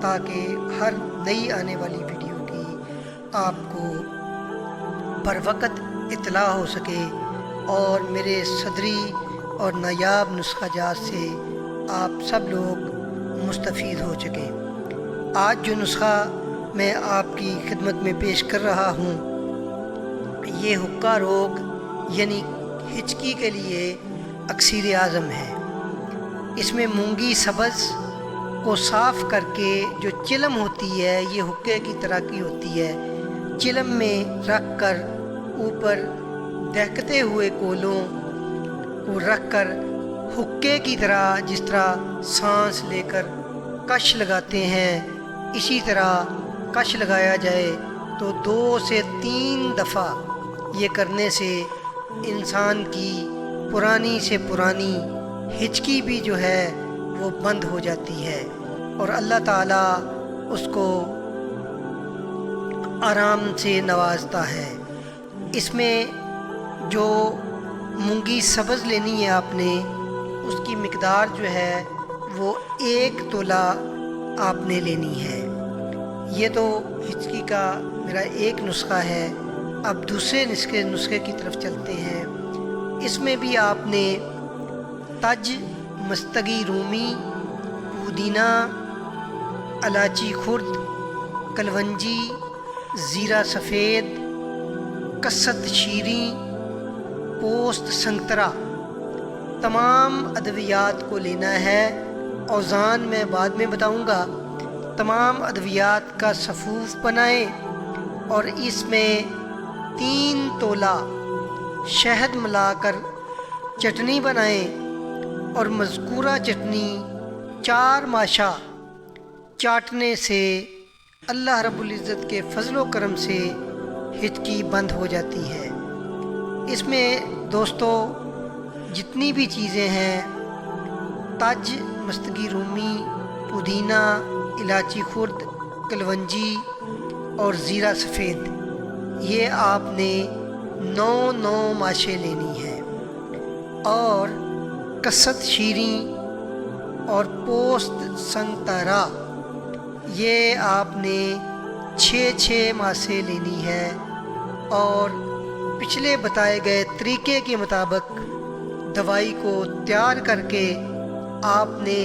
تاکہ ہر نئی آنے والی ویڈیو کی آپ کو بر وقت اطلاع ہو سکے اور میرے صدری اور نایاب نسخہ جات سے آپ سب لوگ مستفید ہو سکیں۔ آج جو نسخہ میں آپ کی خدمت میں پیش کر رہا ہوں یہ حکہ روگ یعنی ہچکی کے لیے اکسیر اعظم ہے۔ اس میں مونگی سبز کو صاف کر کے جو چلم ہوتی ہے یہ حکے کی طرح کی ہوتی ہے، چلم میں رکھ کر اوپر دہکتے ہوئے کولوں کو رکھ کر حکے کی طرح جس طرح سانس لے کر کش لگاتے ہیں اسی طرح کش لگایا جائے تو 2 سے 3 دفعہ یہ کرنے سے انسان کی پرانی سے پرانی ہچکی بھی جو ہے وہ بند ہو جاتی ہے اور اللہ تعالیٰ اس کو آرام سے نوازتا ہے۔ اس میں جو مونگی سبز لینی ہے آپ نے اس کی مقدار جو ہے وہ 1 تولہ آپ نے لینی ہے۔ یہ تو ہچکی کا میرا ایک نسخہ ہے۔ اب دوسرے نسخے کی طرف چلتے ہیں۔ اس میں بھی آپ نے تج، مستگی رومی، پودینہ، الائچی خرد، کلونجی، زیرہ سفید، کست شیریں، پوست سنگترا تمام ادویات کو لینا ہے۔ اوزان میں بعد میں بتاؤں گا۔ تمام ادویات کا صفوف بنائیں اور اس میں 3 تولہ شہد ملا کر چٹنی بنائیں اور مذکورہ چٹنی 4 ماشا چاٹنے سے اللہ رب العزت کے فضل و کرم سے ہچکی بند ہو جاتی ہے۔ اس میں دوستو جتنی بھی چیزیں ہیں تج، مستگی رومی، پودینہ، الائچی خرد، کلونجی اور زیرہ سفید یہ آپ نے 9 ماشے لینی ہے اور کست شیریں اور پوست سنگترا یہ آپ نے 6 ماسے لینی ہے اور پچھلے بتائے گئے طریقے کے مطابق دوائی کو تیار کر کے آپ نے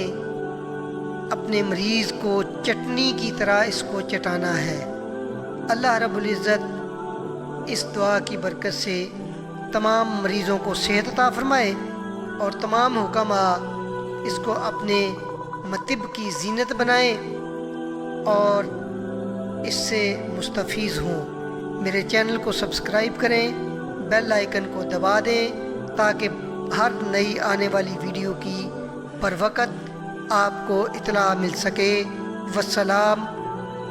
اپنے مریض کو چٹنی کی طرح اس کو چٹانا ہے۔ اللہ رب العزت اس دعا کی برکت سے تمام مریضوں کو صحت عطا فرمائے اور تمام حکماء اس کو اپنے مطب کی زینت بنائیں اور اس سے مستفیض ہوں۔ میرے چینل کو سبسکرائب کریں، بیل آئیکن کو دبا دیں تاکہ ہر نئی آنے والی ویڈیو کی پر وقت آپ کو اطلاع مل سکے۔ والسلام